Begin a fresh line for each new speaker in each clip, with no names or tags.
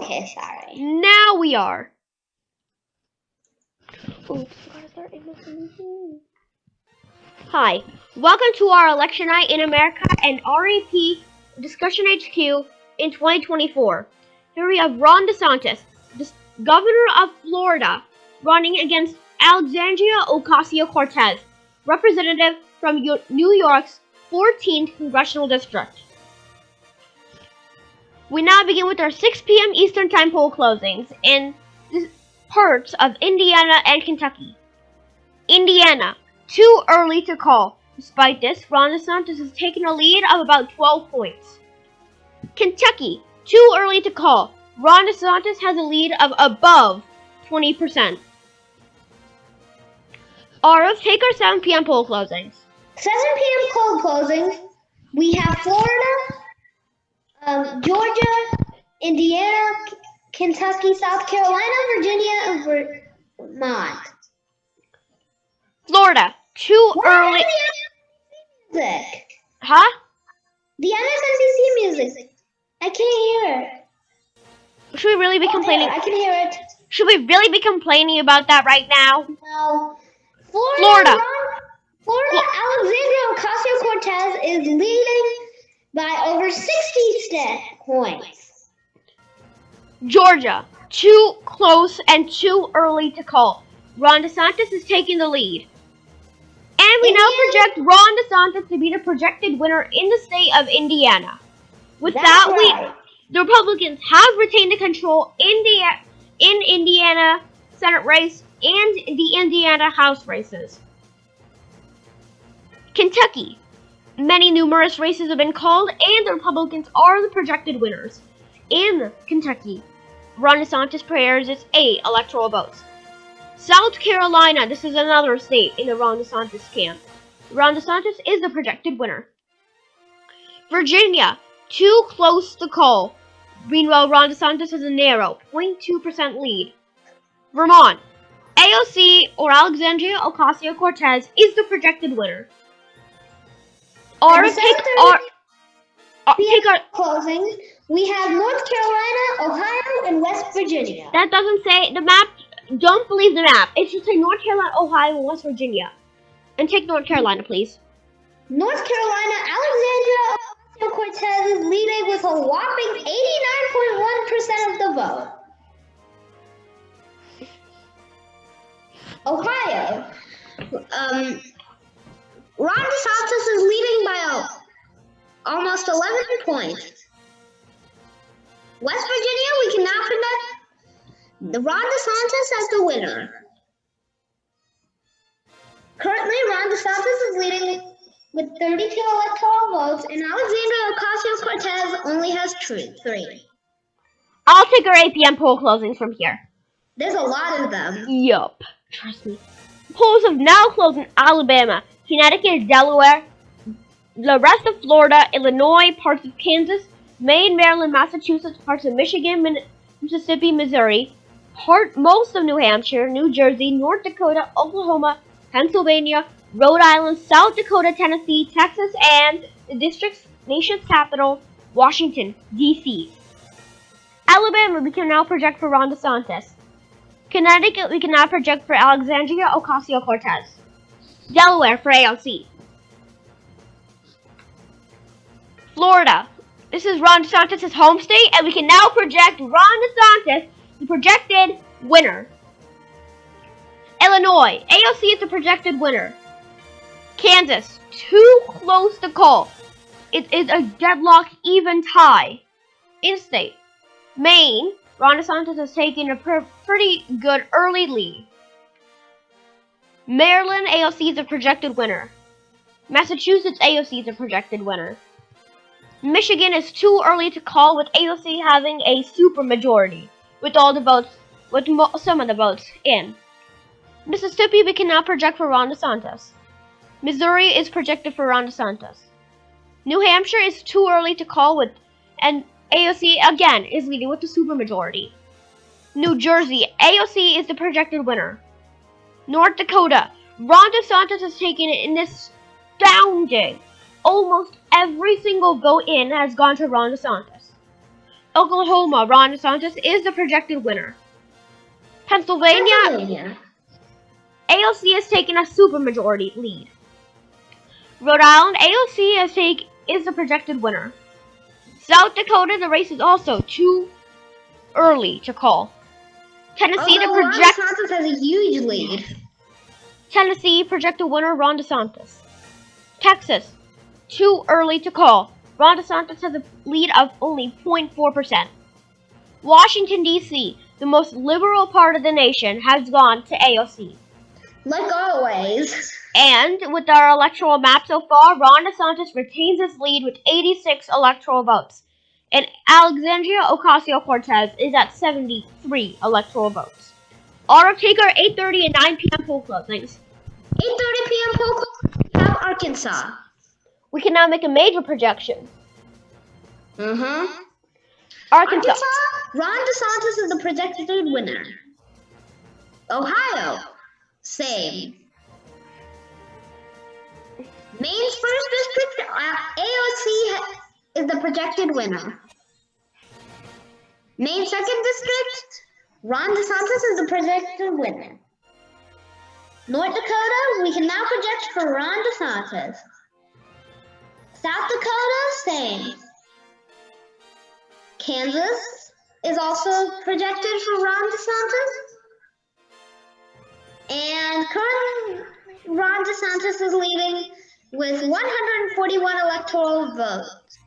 okay, sorry.
Now we are. Hi, welcome to our Election Night in America and REP Discussion HQ in 2024. Here we have Ron DeSantis, Governor of Florida, running against Alexandria Ocasio-Cortez, representative from New York's 14th Congressional District. We now begin with our 6 p.m. Eastern Time poll closings in parts of Indiana and Kentucky. Indiana, too early to call. Despite this, Ron DeSantis has taken a lead of about 12 points. Kentucky, too early to call. Ron DeSantis has a lead of above 20%. Arav, take our 7 p.m. poll closings.
7 p.m. poll closings. We have Florida, Georgia, Indiana, Kentucky, South Carolina, Virginia, and Vermont.
Florida, too early.
The music?
Huh?
The MSNBC music. I can't hear it.
Should we really be complaining?
I can hear it.
Should we really be complaining about that right now?
No.
Florida.
Alexandria Ocasio-Cortez is leading by over 60 points.
Georgia, too close and too early to call. Ron DeSantis is taking the lead. And we now project Ron DeSantis to be the projected winner in the state of Indiana. With that, the Republicans have retained the control in Indiana Senate race and the Indiana House races. Kentucky. Many numerous races have been called, and the Republicans are the projected winners. In Kentucky, Ron DeSantis prepares its 8 electoral votes. South Carolina, this is another state in the Ron DeSantis camp. Ron DeSantis is the projected winner. Virginia, too close to call. Meanwhile, Ron DeSantis has a narrow 0.2% lead. Vermont, AOC or Alexandria Ocasio-Cortez is the projected winner.
Take our closings. We have North Carolina, Ohio, and West Virginia.
That doesn't say the map. Don't believe the map. It should say North Carolina, Ohio, and West Virginia. And take North Carolina, please.
North Carolina, Alexandria Ocasio-Cortez is leading with a whopping 89.1% of the vote. Ohio, Ron DeSantis is leading by almost 11 points. West Virginia, we can now predict the Ron DeSantis as the winner. Currently, Ron DeSantis is leading with 32 electoral votes, and Alexandria Ocasio-Cortez only has 3.
I'll take our 8 p.m. poll closings from here.
There's a lot of them.
Yup. Trust me. Polls have now closed in Alabama, Connecticut, Delaware, the rest of Florida, Illinois, parts of Kansas, Maine, Maryland, Massachusetts, parts of Michigan, Mississippi, Missouri, most of New Hampshire, New Jersey, North Dakota, Oklahoma, Pennsylvania, Rhode Island, South Dakota, Tennessee, Texas, and the district's nation's capital, Washington, D.C. Alabama, we can now project for Ron DeSantis. Connecticut, we can now project for Alexandria Ocasio-Cortez. Delaware for AOC. Florida, this is Ron DeSantis' home state, and we can now project Ron DeSantis, the projected winner. Illinois, AOC is the projected winner. Kansas, too close to call. It is a deadlock even tie. In-state, Maine, Ron DeSantis has taken a pretty good early lead. Maryland, AOC is a projected winner. Massachusetts, AOC is a projected winner. Michigan is too early to call, with AOC having a supermajority, with all the votes, some of the votes in. Mississippi, we can now project for Ron DeSantis. Missouri is projected for Ron DeSantis. New Hampshire is too early to call, and AOC again is leading with the supermajority. New Jersey, AOC is the projected winner. North Dakota, Ron DeSantis has taken an astounding. Almost every single vote in has gone to Ron DeSantis. Oklahoma, Ron DeSantis is the projected winner. Pennsylvania, AOC has taken a supermajority lead. Rhode Island, AOC is the projected winner. South Dakota, the race is also too early to call. Tennessee,
Ron DeSantis has a huge lead.
Tennessee, projected winner, Ron DeSantis. Texas, too early to call. Ron DeSantis has a lead of only 0.4%. Washington, D.C., the most liberal part of the nation, has gone to AOC.
Like always.
And with our electoral map so far, Ron DeSantis retains his lead with 86 electoral votes. And Alexandria Ocasio-Cortez is at 73 electoral votes. Auto taker 8:30 and 9 p.m. poll closings.
8:30 p.m. poll closings. We have Arkansas.
We can now make a major projection. Arkansas.
Ron DeSantis is the projected winner. Ohio. Same. Maine's first district, AOC is the projected winner. Maine's second district, Ron DeSantis is the projected winner. North Dakota, we can now project for Ron DeSantis. South Dakota, same. Kansas is also projected for Ron DeSantis. And currently, Ron DeSantis is leading with 141 electoral votes.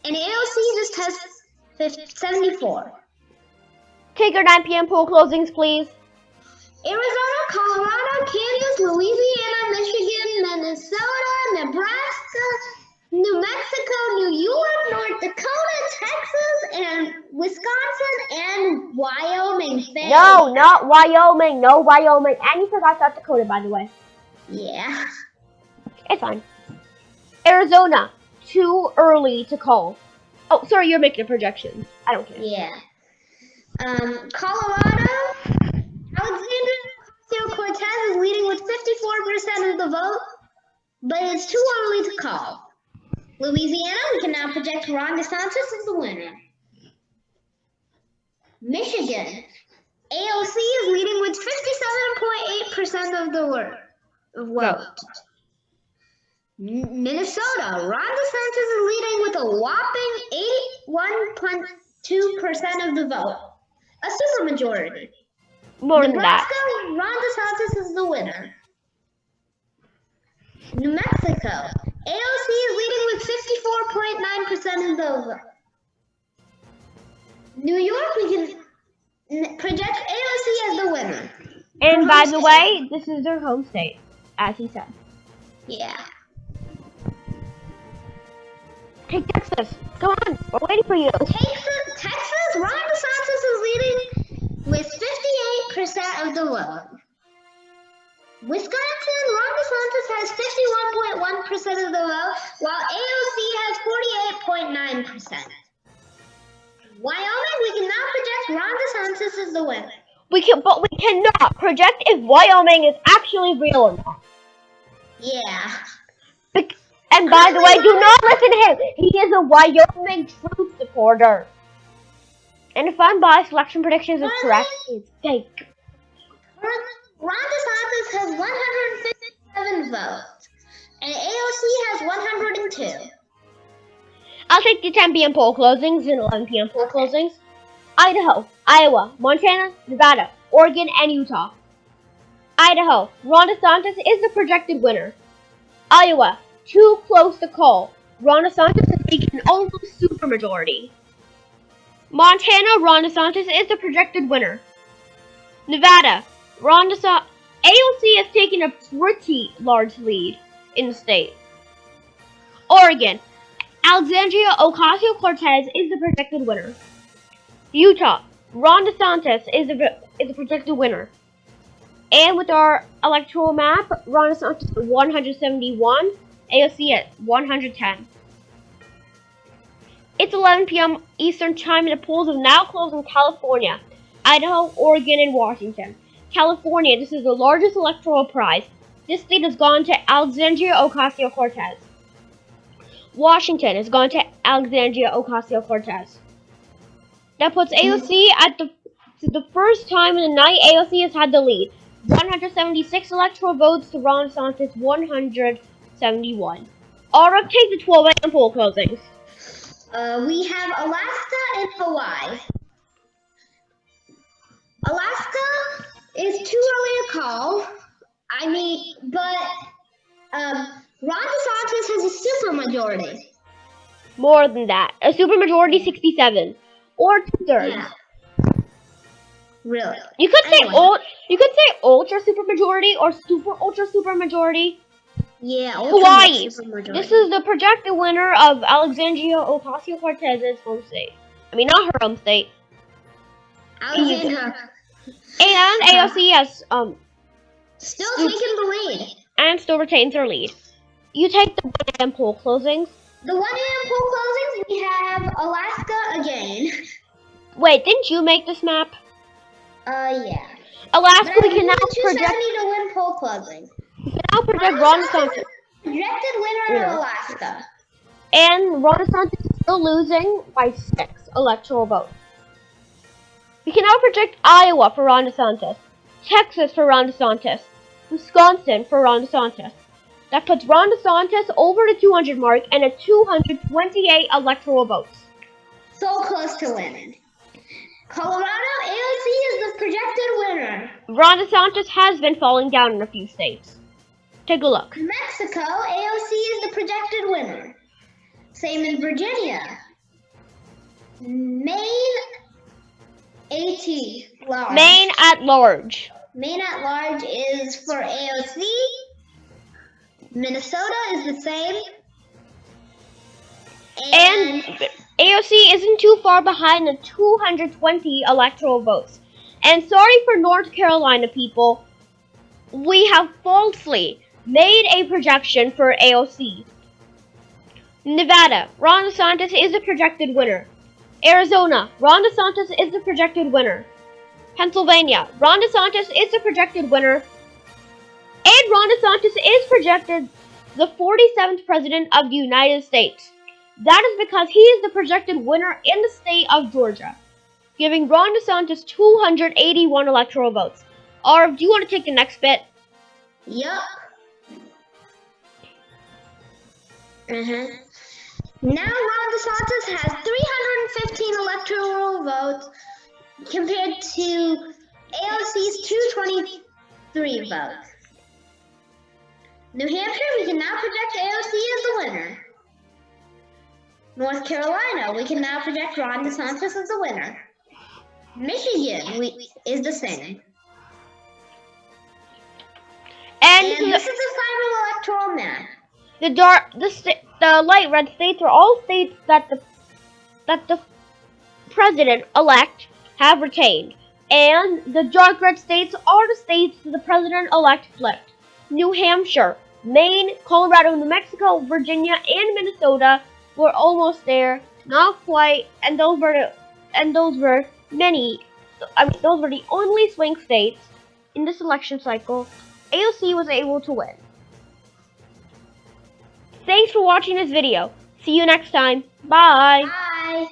And AOC just has 74.
Take our 9 p.m. poll closings, please.
Arizona, Colorado, Kansas, Louisiana, Michigan, Minnesota, Nebraska, New Mexico, New York, North Dakota, Texas, and Wisconsin, and Wyoming.
No, not Wyoming. No Wyoming. And you forgot South Dakota, by the way.
Yeah.
It's fine. Arizona, too early to call. Oh, sorry, you're making a projection. I don't care.
Yeah. Colorado, Alexandria Ocasio-Cortez is leading with 54% of the vote, but it's too early to call. Louisiana, we can now project Ron DeSantis as the winner. Michigan, AOC is leading with 57.8% of the vote. Minnesota, Ron DeSantis is leading with a whopping 81.2% of the vote. A supermajority.
More than that.
Nebraska, Ron DeSantis is the winner. New Mexico, AOC is leading with 54.9% of the vote. New York, we can project AOC as the winner.
And by the way, this is their home state, as he said.
Yeah.
Take Texas. Go on. We're waiting for you.
Texas, Ron DeSantis is leading with 58% of the vote. Wisconsin, Ron DeSantis has 51.1% of the vote, while AOC has 48.9%. Wyoming, we can now project Ron DeSantis as the winner.
But we cannot project if Wyoming is actually real or not.
Yeah.
And by the way, do not listen to him. He is a Wyoming truth supporter. And if unbiased election predictions is correct, it's fake.
Ron DeSantis has 157 votes, and AOC has 102.
I'll take the 10 p.m. poll closings and 11 p.m. poll closings. Idaho, Iowa, Montana, Nevada, Oregon, and Utah. Idaho, Ron DeSantis is the projected winner. Iowa, too close to call. Ron DeSantis is making an almost supermajority. Montana, Ron DeSantis is the projected winner. Nevada, AOC has taken a pretty large lead in the state. Oregon, Alexandria Ocasio-Cortez is the projected winner. Utah, Ron DeSantis is the projected winner. And with our electoral map, Ron DeSantis at 171, AOC at 110. It's 11 p.m. Eastern Time and the polls have now closed in California, Idaho, Oregon, and Washington. California, this is the largest electoral prize. This state has gone to Alexandria Ocasio-Cortez. Washington has gone to Alexandria Ocasio-Cortez. That puts AOC at the first time in the night AOC has had the lead. 176 electoral votes to Ron DeSantis 171. Alright, take the 12 a.m. poll closings.
We have Alaska and Hawaii. Alaska is too early to call. But Ron DeSantis has a supermajority.
More than that. A supermajority 67. Or 2/3.
Yeah. Really?
You could say
Anyway.
you could say ultra supermajority or super ultra supermajority.
Yeah,
Hawaii.
supermajority.
This is the projected winner of Alexandria Ocasio-Cortez's home state. I mean, not her home state.
Alexandra.
And AOC has
Still taking the lead.
and still retains her lead. You take the 1 a.m. poll closings.
The 1 a.m. poll closings, we have Alaska again.
Wait, didn't you make this map?
Yeah.
Alaska,
But
we can now
I
project.
270 to win poll closing.
We can now project Ron DeSantis.
Projected winner of Alaska.
And Ron DeSantis is still losing by 6 electoral votes. We can now project Iowa for Ron DeSantis, Texas for Ron DeSantis, Wisconsin for Ron DeSantis. That puts Ron DeSantis over the 200 mark and at 228 electoral votes.
So close to winning. Colorado, AOC is the projected winner.
Ron DeSantis has been falling down in a few states. Take a look.
Mexico, AOC is the projected winner. Same in Virginia. Maine, AT, large.
Maine at large.
Maine at large is for AOC. Minnesota is the same.
And AOC isn't too far behind the 220 electoral votes. And sorry for North Carolina people, we have falsely made a projection for AOC. Nevada, Ron DeSantis is the projected winner. Arizona, Ron DeSantis is the projected winner. Pennsylvania, Ron DeSantis is the projected winner. And Ron DeSantis is projected the 47th President of the United States. That is because he is the projected winner in the state of Georgia, giving Ron DeSantis 281 electoral votes. Arv, do you want to take the next bit?
Yup. Now Ron DeSantis has 315 electoral votes compared to AOC's 223 votes. New Hampshire, we can now project AOC as the winner. North Carolina, we can now project Ron DeSantis as the winner. Michigan is the same.
And
this is the final electoral map.
The light red states are all states that the president-elect have retained. And the dark red states are the states that the president-elect flipped. New Hampshire, Maine, Colorado, New Mexico, Virginia, and Minnesota were almost there, not quite, and those were the only swing states in this election cycle AOC was able to win. Thanks for watching this video. See you next time. Bye.
Bye.